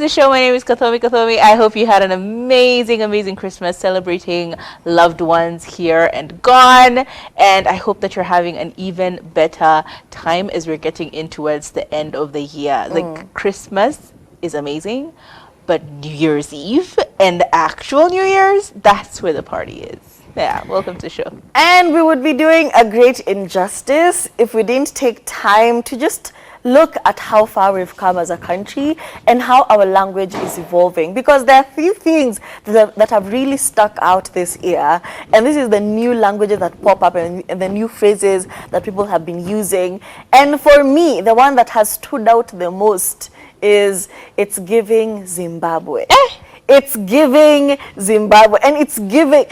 the show. My name is Kathomi. I hope you had an amazing Christmas celebrating loved ones here and gone. And I hope that you're having an even better time as we're getting in towards the end of the year. Like Christmas is amazing, but New Year's Eve and actual New Year's, that's where the party is. Yeah, welcome to the show. And we would be doing a great injustice if we didn't take time to just look at how far we've come as a country and how our language is evolving, because there are a few things that have really stuck out this year, and this is the new languages that pop up and the new phrases that people have been using. And for me, the one that has stood out the most is it's giving Zimbabwe. It's giving Zimbabwe, and it's giving...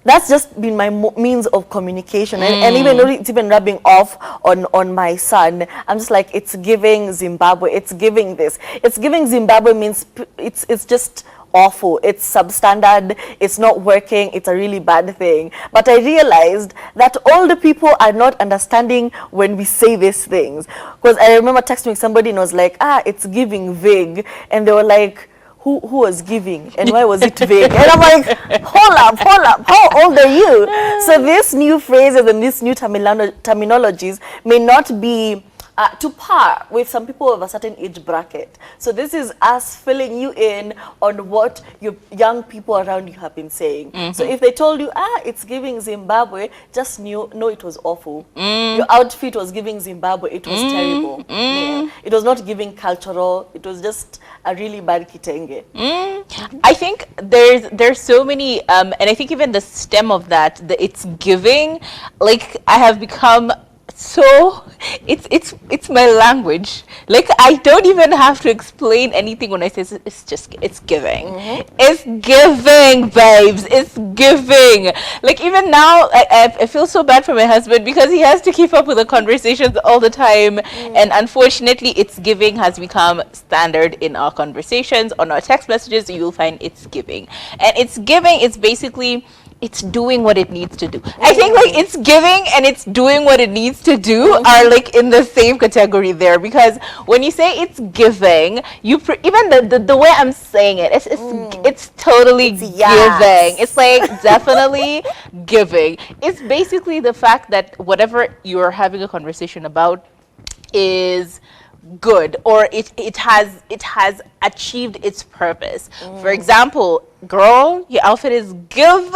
That's just been my means of communication, and even though it's even rubbing off on my son, I'm just like, it's giving Zimbabwe, it's giving this. It's giving Zimbabwe means it's just awful, it's substandard, it's not working, it's a really bad thing. But I realized that older people are not understanding when we say these things. Because I remember texting somebody and I was like, it's giving vague, and they were like, who was giving and why was it vague? And I'm like, hold up, how old are you? So these new phrases and these new terminologies may not be to par with some people of a certain age bracket. So this is us filling you in on what your young people around you have been saying. So if they told you, it's giving Zimbabwe, just know it was awful. Your outfit was giving Zimbabwe, it was terrible. Yeah. It was not giving cultural, it was just a really bad kitenge. I think there's so many, and I think even the stem of that, it's giving, like I have become so it's my language. Like I don't even have to explain anything when I say it's giving. It's giving, babes. It's giving. Like even now I feel so bad for my husband because he has to keep up with the conversations all the time, and unfortunately it's giving has become standard in our conversations. On our text messages you will find it's giving, and it's giving is basically it's doing what it needs to do. I think like it's giving and it's doing what it needs to do are like in the same category there, because when you say it's giving, you even the way I'm saying it, it's totally giving. It's like definitely giving. It's basically the fact that whatever you're having a conversation about is good, or it has achieved its purpose. For example, girl, your outfit is giving.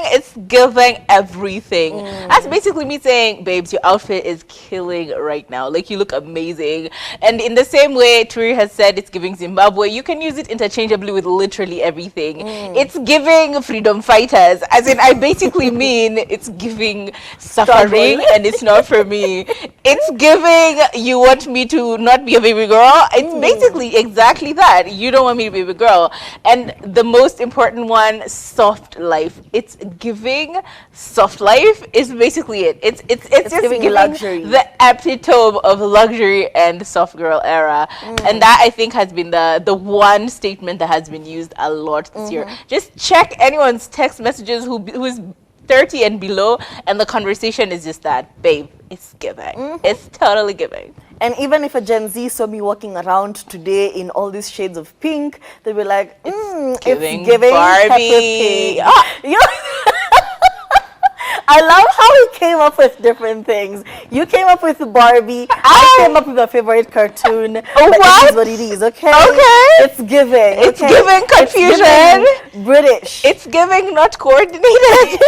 It's giving everything. That's basically me saying, babes, your outfit is killing right now. Like you look amazing. And in the same way Turi has said it's giving Zimbabwe, you can use it interchangeably with literally everything. It's giving freedom fighters, as in I basically mean it's giving suffering and it's not for me. It's giving you want me to not be a baby girl. It's basically exactly that. You don't want me to be a baby girl. And the most important one, soft life. It's giving soft life is basically it. It's just giving luxury, the epitome of luxury and soft girl era. And that I think has been the one statement that has been used a lot this year. Just check anyone's text messages who is 30 and below, and the conversation is just that, babe, it's giving. It's totally giving. And even if a Gen Z saw me walking around today in all these shades of pink, they'd be like, it's giving Barbie. I love how he came up with different things. You came up with Barbie. I came up with a favorite cartoon. It is what it is, okay? Okay. It's giving. It's giving confusion. It's giving British. It's giving not coordinated.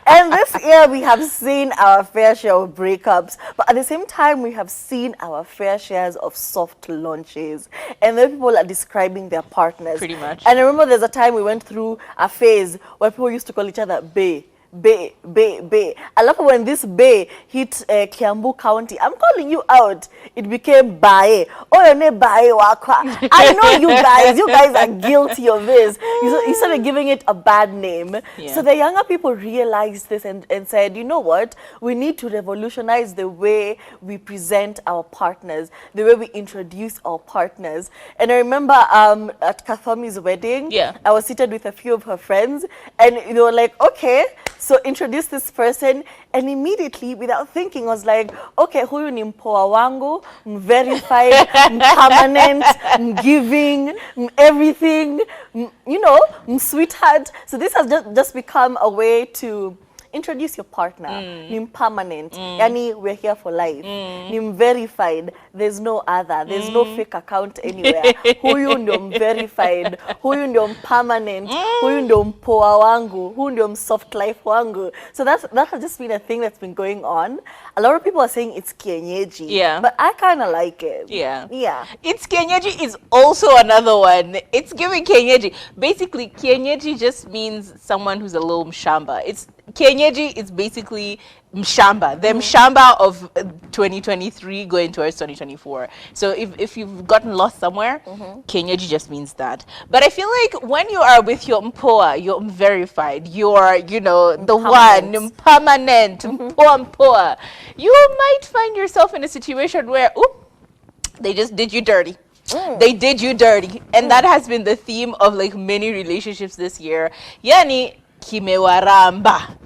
And this year we have seen our fair share of breakups, but at the same time we have seen our fair shares of soft launches. And then people are describing their partners. Pretty much. And I remember there's a time we went through a phase where people used to call each other bae. Bay. I love when this Bay hit Kiambu County. I'm calling you out. It became Bae. Oh, your name Bae Wakwa. I know you guys are guilty of this. You started giving it a bad name. Yeah. So the younger people realized this and said, you know what? We need to revolutionize the way we present our partners, the way we introduce our partners. And I remember at Kathomi's wedding, I was seated with a few of her friends, and they were like, okay, So introduced this person, and immediately, without thinking, was like, okay, huyu ni mpoa wangu, verified, permanent, giving, everything, you know, sweetheart. So this has just become a way to introduce your partner. Nim permanent. Yani, we're here for life. Nim verified. There's no other. There's no fake account anywhere. Huyu ndio verified. Huyu ndio permanent. Huyu ndio mpoa wangu. Huyu ndio soft life wangu. So that has just been a thing that's been going on. A lot of people are saying it's kienyeji. Yeah. But I kind of like it. Yeah. Yeah. It's kienyeji is also another one. It's giving kienyeji. Basically, kienyeji just means someone who's a little mshamba. Kienyeji is basically mshamba, the mshamba of 2023 going towards 2024. So if you've gotten lost somewhere, kienyeji just means that. But I feel like when you are with your mpoa, you're verified, you're, you know, the one, permanent, mpoa, you might find yourself in a situation where, they just did you dirty. They did you dirty. And that has been the theme of like many relationships this year. Yani, kimewaramba.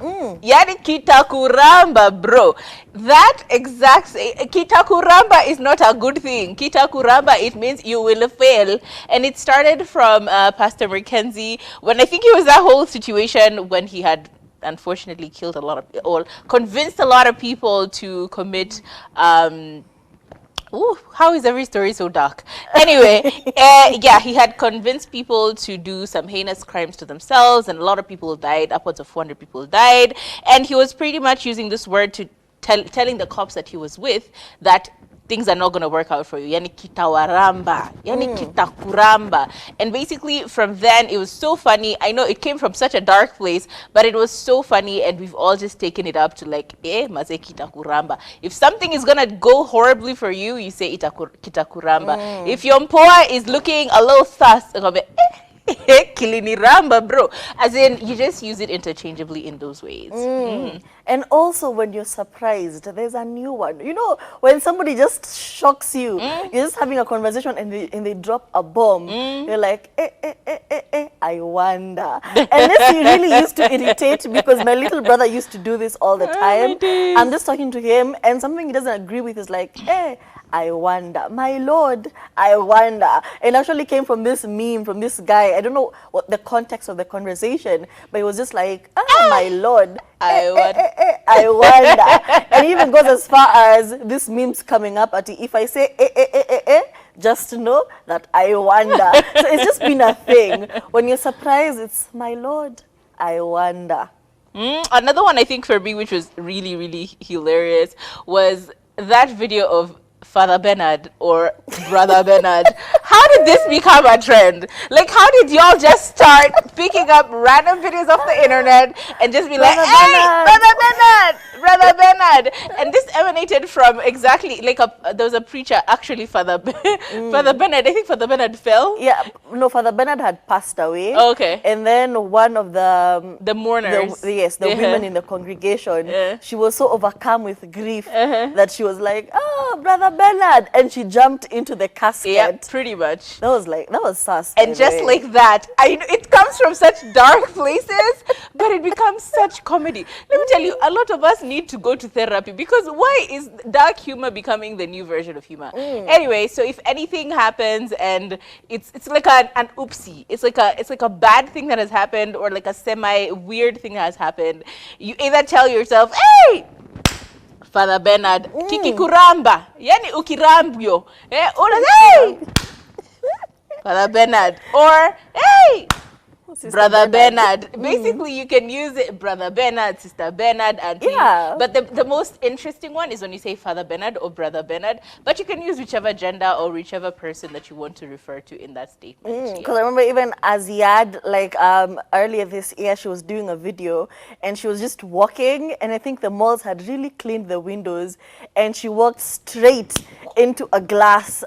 Yani kitakuramba, bro. That exact kitakuramba is not a good thing. Kitakuramba, it means you will fail. And it started from Pastor Mackenzie, when I think it was that whole situation when he had unfortunately killed a lot of, or convinced a lot of people to commit ooh, how is every story so dark? Anyway, yeah, he had convinced people to do some heinous crimes to themselves, and a lot of people died. Upwards of 400 people died. And he was pretty much using this word to telling the cops that he was with that things are not going to work out for you. Yani kitawaramba. Yani kitakuramba. And basically from then, it was so funny. I know it came from such a dark place, but it was so funny, and we've all just taken it up to like, maze kitakuramba. If something is going to go horribly for you, you say kitakuramba. If your mpoa is looking a little sus, it's going to be, kiliniramba, bro. As in, you just use it interchangeably in those ways. And also when you're surprised, there's a new one. You know, when somebody just shocks you, you're just having a conversation and they drop a bomb. You're like, I wonder. And this really used to irritate, because my little brother used to do this all the time. I'm just talking to him, and something he doesn't agree with is like, I wonder, my lord, I wonder. And actually came from this meme, from this guy. I don't know what the context of the conversation, but it was just like, my lord, I wonder. And he even goes as far as this meme's coming up at if I say just know that I wonder. So it's just been a thing. When you're surprised, it's my lord, I wonder. Another one I think for me, which was really, really hilarious, was that video of Father Bernard or Brother Bernard. How did this become a trend? Like, how did y'all just start picking up random videos off the internet and just be like, hey, Brother Bernard, Brother Bernard? And this emanated from exactly, like, there was a preacher, actually, Father Bernard. I think Father Bernard fell. Yeah, no, Father Bernard had passed away. Oh, okay. And then one of the mourners. the women in the congregation, she was so overcome with grief that she was like, oh, Brother Bernard, and she jumped into the casket. Yeah, pretty much. That was sus. And just like that, it comes from such dark places, but it becomes such comedy. Let me tell you, a lot of us need to go to therapy, because why is dark humor becoming the new version of humor? Anyway, so if anything happens and it's like an oopsie, it's like a bad thing that has happened, or like a semi weird thing that has happened, you either tell yourself, hey, Father Bernard, kiki kuramba, yani ukirambyo, hey, Father Bernard, or hey, Sister Brother Bernard. Bernard. Basically, you can use it, Brother Bernard, Sister Bernard, Auntie. Yeah. But the most interesting one is when you say Father Bernard or Brother Bernard. But you can use whichever gender or whichever person that you want to refer to in that statement. Because I remember even Aziad, like earlier this year, she was doing a video and she was just walking, and I think the malls had really cleaned the windows, and she walked straight into a glass,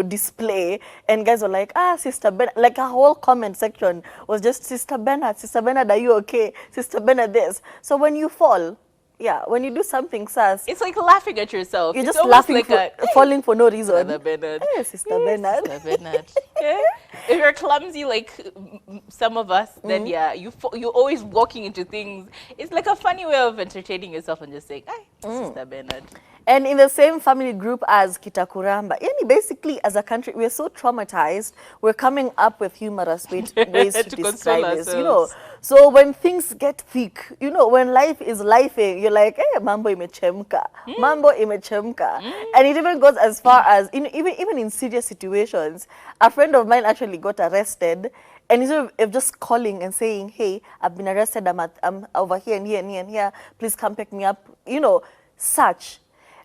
display, and guys were like, Sister Bernard, like a whole comment section was just, Sister Bernard, are you okay? Sister Bernard this. So when you fall, Yeah, when you do something sus, It's like laughing at yourself. you're It's just almost laughing like for falling for no reason. Brother Bernard. Hey, Sister Bernard. Sister Bernard. Yeah. If you're clumsy like some of us, then yeah, you're always walking into things. It's like a funny way of entertaining yourself and just saying, "Hey, Sister Bernard." And in the same family group as Kitakuramba, yani basically as a country, we're so traumatized, we're coming up with humorous ways to To console describe this, you know. ourselves. So when things get thick, you know, when life is lifing, you're like, hey, mambo imechemka, mambo imechemka. And it even goes as far as, you know, even in serious situations, a friend of mine actually got arrested. And instead of just calling and saying, hey, I've been arrested, I'm over here and here and here and here, please come pick me up, you know, such.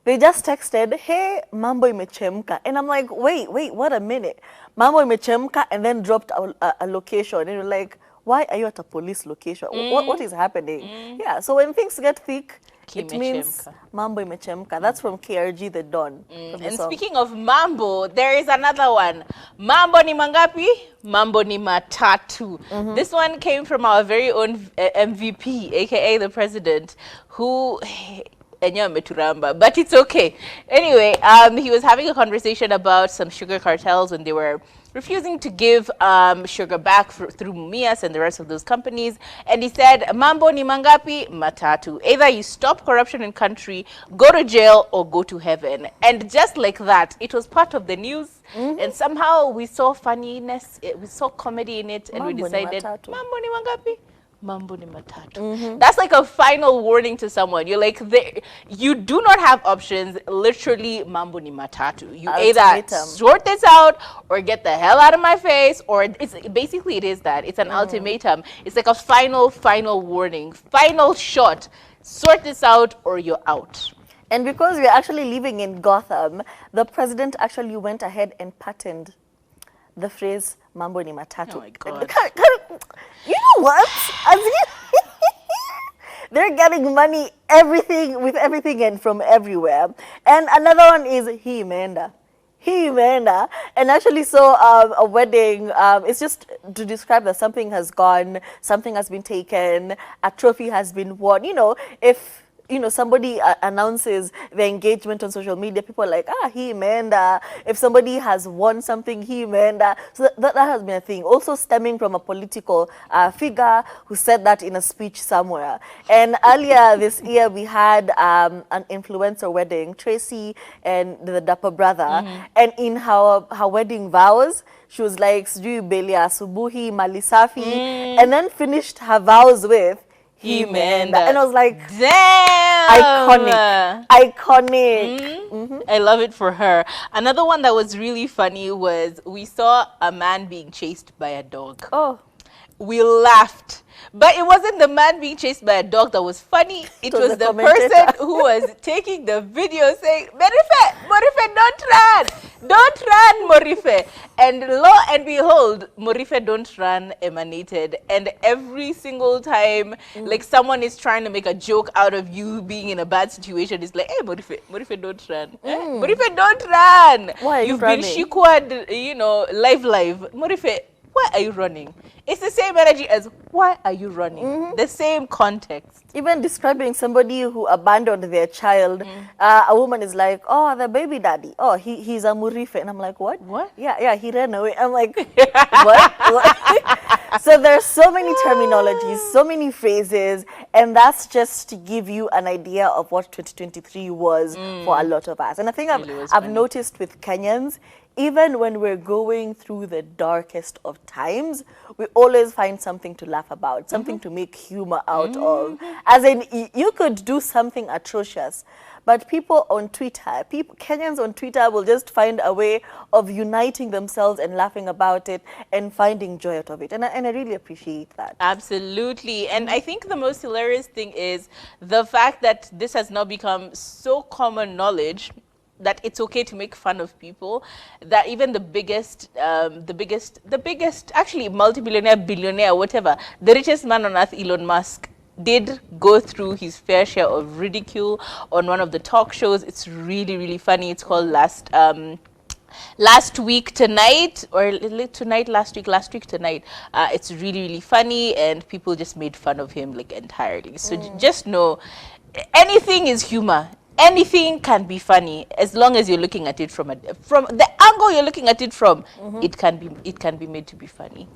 They just texted, hey, mambo imechemka. And I'm like, wait, what a minute. Mambo imechemka, and then dropped a location. And you're like, why are you at a police location? What is happening? Yeah, so when things get thick, it means Kimechemka. mambo imechemka. That's from KRG The Don. From the And song. speaking of mambo, there is another one. Mambo ni mangapi? Mambo ni matatu. This one came from our very own MVP, aka the president, who enyewe ameturamba, but it's okay. Anyway, he was having a conversation about some sugar cartels when they were refusing to give sugar back through Mumias and the rest of those companies. And he said, mambo ni mangapi? Matatu. Either you stop corruption in country, go to jail, or go to heaven. And just like that, it was part of the news. And somehow we saw funniness, we saw comedy in it, and we Mambo ni decided, matatu. mambo ni mangapi? Mambo ni matatu. That's like a final warning to someone. You're like, you do not have options. Literally, mambo ni matatu. You either Ultimatum. sort this out or get the hell out of my face, or it's basically it is that. It's an ultimatum. It's like a final warning, final shot. Sort this out or you're out. And because we're actually living in Gotham, the president actually went ahead and patented the phrase mambo ni matatu. Oh my God. You know what? As in- they're getting money, with everything and from everywhere. And another one is he imeenda. And actually saw a wedding. It's just to describe that something has gone, something has been taken, a trophy has been won. You know, if somebody announces the engagement on social media, people are like, he imeenda. If somebody has won something, he imeenda. So that has been a thing. Also stemming from a political figure who said that in a speech somewhere. And earlier this year, we had an influencer wedding, Tracy and the Dapper brother. And in her wedding vows, she was like, sijui beli asubuhi, malisafi, and then finished her vows with, Imeenda. And I was like, damn, iconic. I love it for her. Another one that was really funny was we saw a man being chased by a dog. Oh, We laughed. But it wasn't the man being chased by a dog that was funny. It was the commentator. person who was taking the video saying, Morife, don't run, Morife. And lo and behold, Morife Don't Run emanated. And every single time, like someone is trying to make a joke out of you being in a bad situation, it's like, hey, Morife Don't Run. Morife, don't run. Why are you You've been running? shikwad, live. Morife, why are you running? It's the same energy as why are you running? The same context. even describing somebody who abandoned their child, a woman is like, oh, the baby daddy. Oh, he's a murife. And I'm like, what? What? Yeah, he ran away. I'm like, what? So there's so many terminologies, so many phrases, and that's just to give you an idea of what 2023 was for a lot of us. And I think Really was I've funny. noticed with Kenyans, even when we're going through the darkest of times, we always find something to laugh about, something to make humor out of. As in, you could do something atrocious, but people on Twitter, Kenyans on Twitter will just find a way of uniting themselves and laughing about it and finding joy out of it. And I really appreciate that. Absolutely. And I think the most hilarious thing is the fact that this has now become so common knowledge that it's okay to make fun of people, that even the biggest, actually multi-billionaire, billionaire, whatever, the richest man on earth, Elon Musk, did go through his fair share of ridicule on one of the talk shows. It's really, really funny. It's called last week tonight, or tonight, last week tonight. It's really, really funny, and people just made fun of him like entirely. So just know, anything is humor. Anything can be funny as long as you're looking at it from the angle you're looking at it from. It can be made to be funny.